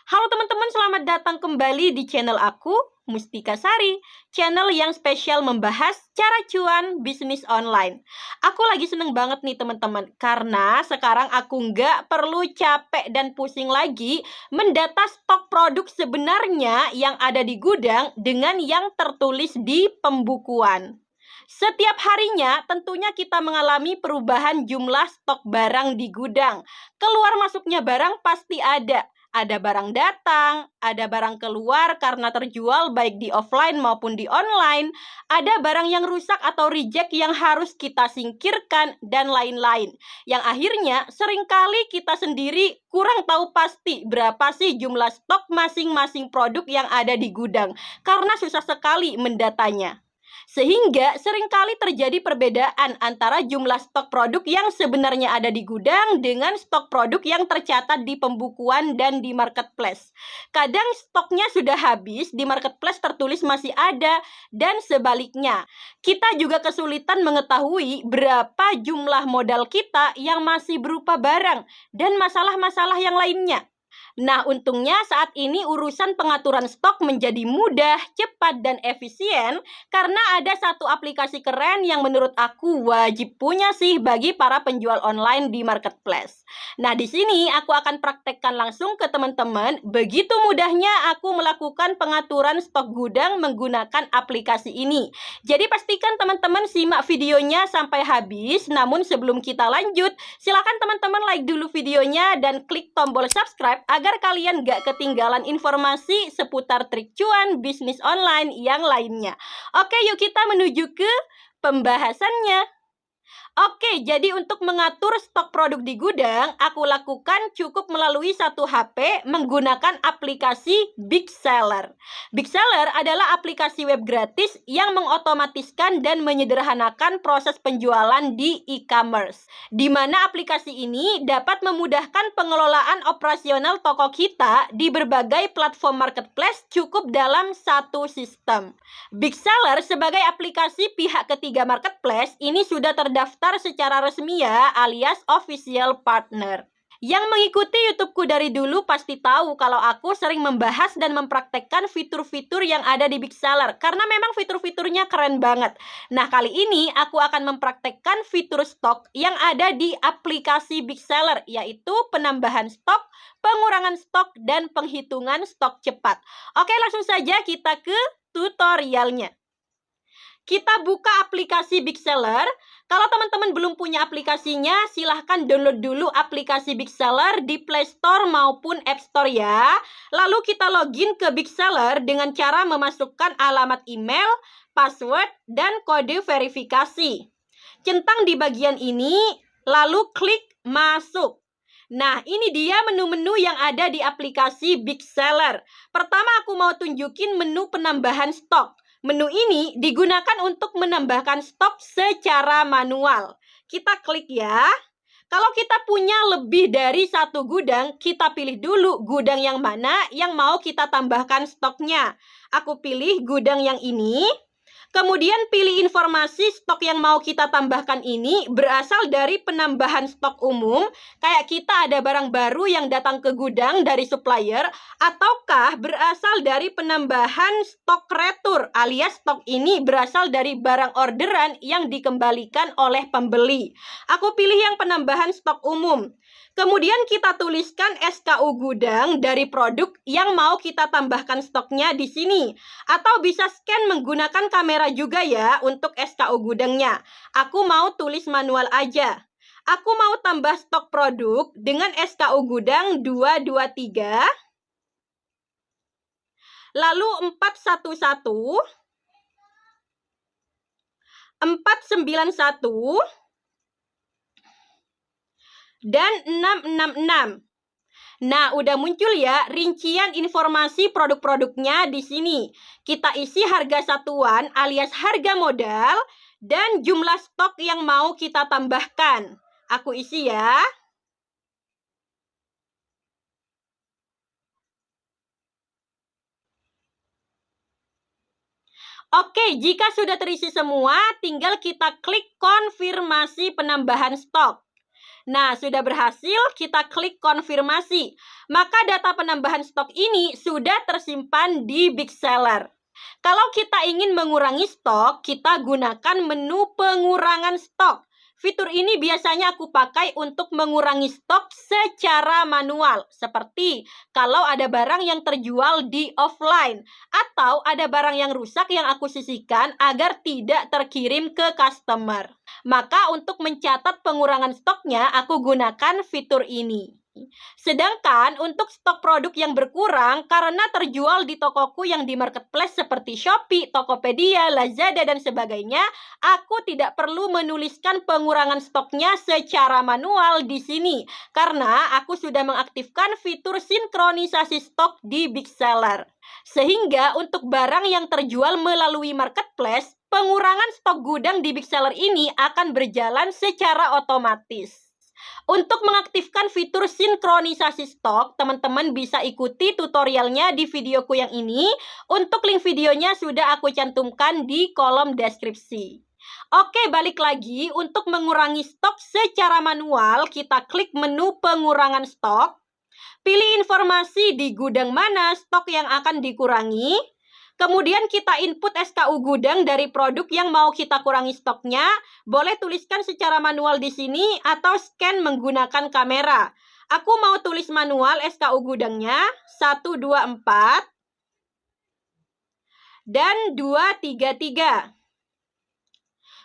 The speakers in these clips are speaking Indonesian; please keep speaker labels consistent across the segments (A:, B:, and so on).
A: Halo teman-teman, selamat datang kembali di channel aku, Mustika Sari. Channel yang spesial membahas cara cuan bisnis online. Aku lagi seneng banget nih teman-teman, karena sekarang aku nggak perlu capek dan pusing lagi mendata stok produk sebenarnya yang ada di gudang dengan yang tertulis di pembukuan. Setiap harinya tentunya kita mengalami perubahan jumlah stok barang di gudang. Keluar masuknya barang pasti ada. Ada barang datang, ada barang keluar karena terjual baik di offline maupun di online, ada barang yang rusak atau reject yang harus kita singkirkan, dan lain-lain. Yang akhirnya seringkali kita sendiri kurang tahu pasti berapa sih jumlah stok masing-masing produk yang ada di gudang, karena susah sekali mendatanya. Sehingga seringkali terjadi perbedaan antara jumlah stok produk yang sebenarnya ada di gudang dengan stok produk yang tercatat di pembukuan dan di marketplace. Kadang stoknya sudah habis, di marketplace tertulis masih ada, dan sebaliknya. Kita juga kesulitan mengetahui berapa jumlah modal kita yang masih berupa barang dan masalah-masalah yang lainnya. Nah, untungnya saat ini urusan pengaturan stok menjadi mudah, cepat, dan efisien karena ada satu aplikasi keren yang menurut aku wajib punya sih bagi para penjual online di marketplace. Nah, di sini aku akan praktekkan langsung ke teman-teman begitu mudahnya aku melakukan pengaturan stok gudang menggunakan aplikasi ini. Jadi pastikan teman-teman simak videonya sampai habis. Namun sebelum kita lanjut, silakan teman-teman like dulu videonya dan klik tombol subscribe agar kalian gak ketinggalan informasi seputar trik cuan bisnis online yang lainnya. Oke, yuk kita menuju ke pembahasannya. Oke, jadi untuk mengatur stok produk di gudang, aku lakukan cukup melalui satu HP menggunakan aplikasi Big Seller. Big Seller adalah aplikasi web gratis yang mengotomatiskan dan menyederhanakan proses penjualan di e-commerce, di mana aplikasi ini dapat memudahkan pengelolaan operasional toko kita di berbagai platform marketplace cukup dalam satu sistem. Big Seller sebagai aplikasi pihak ketiga marketplace ini sudah terdaftar secara resmi ya, alias official partner. Yang mengikuti YouTubeku dari dulu pasti tahu kalau aku sering membahas dan mempraktekkan fitur-fitur yang ada di Big Seller karena memang fitur-fiturnya keren banget. Nah, kali ini aku akan mempraktekkan fitur stok yang ada di aplikasi Big Seller, yaitu penambahan stok, pengurangan stok, dan penghitungan stok cepat. Oke, langsung saja kita ke tutorialnya. Kita buka aplikasi Big Seller. Kalau teman-teman belum punya aplikasinya, silahkan download dulu aplikasi Big Seller di Play Store maupun App Store ya. Lalu kita login ke Big Seller dengan cara memasukkan alamat email, password, dan kode verifikasi. Centang di bagian ini, lalu klik masuk. Nah, ini dia menu-menu yang ada di aplikasi Big Seller. Pertama aku mau tunjukin menu penambahan stok. Menu ini digunakan untuk menambahkan stok secara manual. Kita klik ya. Kalau kita punya lebih dari satu gudang, kita pilih dulu gudang yang mana yang mau kita tambahkan stoknya. Aku pilih gudang yang ini. Kemudian pilih informasi stok yang mau kita tambahkan ini berasal dari penambahan stok umum, kayak kita ada barang baru yang datang ke gudang dari supplier, ataukah berasal dari penambahan stok retur, alias stok ini berasal dari barang orderan yang dikembalikan oleh pembeli. Aku pilih yang penambahan stok umum. Kemudian kita tuliskan SKU gudang dari produk yang mau kita tambahkan stoknya di sini. Atau bisa scan menggunakan kamera juga ya untuk SKU gudangnya. Aku mau tulis manual aja. Aku mau tambah stok produk dengan SKU gudang 223. Lalu 411, 491, dan 666. Nah, udah muncul ya rincian informasi produk-produknya di sini. Kita isi harga satuan alias harga modal dan jumlah stok yang mau kita tambahkan. Aku isi ya. Oke, jika sudah terisi semua, tinggal kita klik konfirmasi penambahan stok. Nah, sudah berhasil, kita klik konfirmasi. Maka data penambahan stok ini sudah tersimpan di Big Seller. Kalau kita ingin mengurangi stok, kita gunakan menu pengurangan stok. Fitur ini biasanya aku pakai untuk mengurangi stok secara manual. Seperti kalau ada barang yang terjual di offline. Atau ada barang yang rusak yang aku sisihkan agar tidak terkirim ke customer. Maka untuk mencatat pengurangan stoknya, aku gunakan fitur ini. Sedangkan untuk stok produk yang berkurang karena terjual di tokoku yang di marketplace seperti Shopee, Tokopedia, Lazada, dan sebagainya, aku tidak perlu menuliskan pengurangan stoknya secara manual di sini karena aku sudah mengaktifkan fitur sinkronisasi stok di Big Seller. Sehingga untuk barang yang terjual melalui marketplace, pengurangan stok gudang di Big Seller ini akan berjalan secara otomatis. Untuk mengaktifkan fitur sinkronisasi stok, teman-teman bisa ikuti tutorialnya di videoku yang ini. Untuk link videonya sudah aku cantumkan di kolom deskripsi. Oke, balik lagi. Untuk mengurangi stok secara manual, kita klik menu pengurangan stok. Pilih informasi di gudang mana stok yang akan dikurangi. Kemudian kita input SKU gudang dari produk yang mau kita kurangi stoknya. Boleh tuliskan secara manual di sini atau scan menggunakan kamera. Aku mau tulis manual SKU gudangnya 124 dan 233.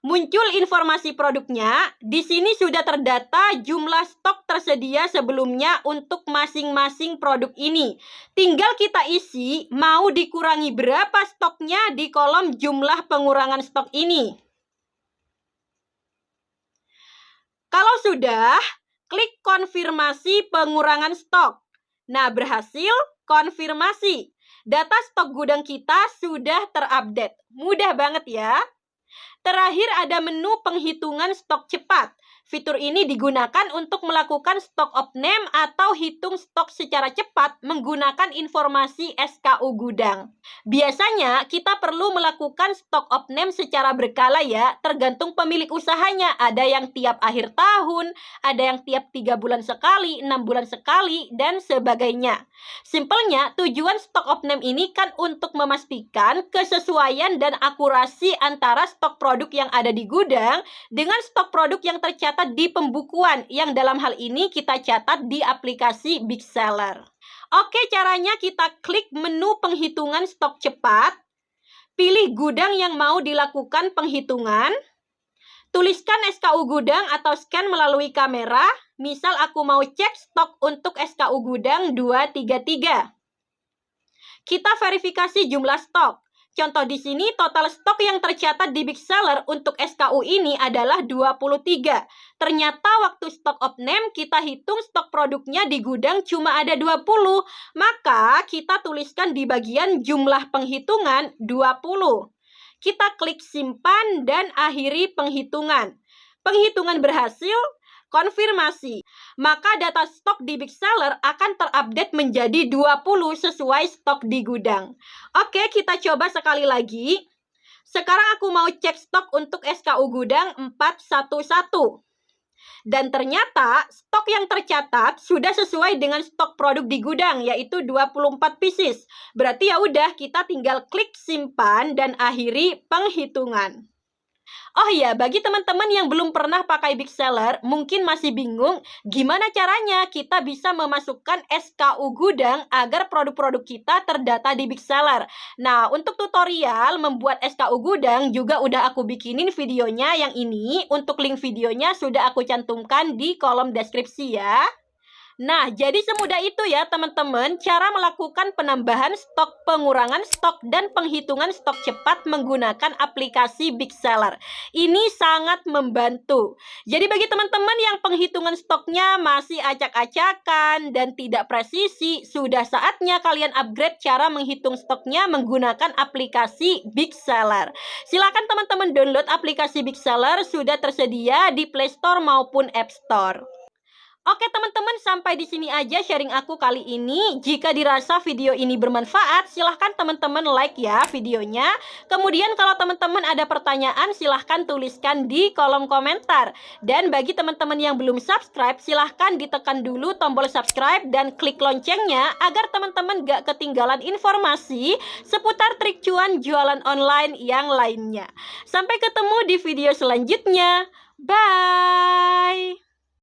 A: Muncul informasi produknya. Di sini sudah terdata jumlah stok tersedia sebelumnya untuk masing-masing produk ini. Tinggal kita isi mau dikurangi berapa stoknya di kolom jumlah pengurangan stok ini. Kalau sudah, klik konfirmasi pengurangan stok. Nah, berhasil konfirmasi. Data stok gudang kita sudah terupdate. Mudah banget ya. Terakhir ada menu penghitungan stok cepat. Fitur ini digunakan untuk melakukan stok of name atau hitung stok secara cepat menggunakan informasi SKU gudang. Biasanya kita perlu melakukan stok of name secara berkala ya, tergantung pemilik usahanya. Ada yang tiap akhir tahun, ada yang tiap 3 bulan sekali, 6 bulan sekali, dan sebagainya. Simpelnya, tujuan stok of name ini kan untuk memastikan kesesuaian dan akurasi antara stok produk yang ada di gudang dengan stok produk yang tercatat di pembukuan yang dalam hal ini kita catat di aplikasi Big Seller. Oke, caranya kita klik menu penghitungan stok cepat, pilih gudang yang mau dilakukan penghitungan, tuliskan SKU gudang atau scan melalui kamera. Misal aku mau cek stok untuk SKU gudang 233. Kita verifikasi jumlah stok. Contoh di sini total stok yang tercatat di Big Seller untuk SKU ini adalah 23. Ternyata waktu stok of name kita hitung stok produknya di gudang cuma ada 20. Maka kita tuliskan di bagian jumlah penghitungan 20. Kita klik simpan dan akhiri penghitungan. Penghitungan berhasil. Konfirmasi, maka data stok di Big Seller akan terupdate menjadi 20 sesuai stok di gudang. Oke, kita coba sekali lagi. Sekarang aku mau cek stok untuk SKU gudang 411. Dan ternyata stok yang tercatat sudah sesuai dengan stok produk di gudang, yaitu 24 pieces. Berarti ya udah, kita tinggal klik simpan dan akhiri penghitungan. Oh iya, bagi teman-teman yang belum pernah pakai Big Seller, mungkin masih bingung gimana caranya kita bisa memasukkan SKU gudang agar produk-produk kita terdata di Big Seller. Nah, untuk tutorial membuat SKU gudang juga udah aku bikinin videonya yang ini. Untuk link videonya sudah aku cantumkan di kolom deskripsi ya. Nah, jadi semudah itu ya teman-teman cara melakukan penambahan stok, pengurangan stok, dan penghitungan stok cepat menggunakan aplikasi Big Seller. Ini sangat membantu. Jadi bagi teman-teman yang penghitungan stoknya masih acak-acakan dan tidak presisi, sudah saatnya kalian upgrade cara menghitung stoknya menggunakan aplikasi Big Seller. Silakan teman-teman download aplikasi Big Seller, sudah tersedia di Play Store maupun App Store. Oke teman-teman, sampai di sini aja sharing aku kali ini. Jika dirasa video ini bermanfaat, silahkan teman-teman like ya videonya. Kemudian kalau teman-teman ada pertanyaan, silahkan tuliskan di kolom komentar. Dan bagi teman-teman yang belum subscribe, silahkan ditekan dulu tombol subscribe dan klik loncengnya agar teman-teman gak ketinggalan informasi seputar trik cuan jualan online yang lainnya. Sampai ketemu di video selanjutnya. Bye!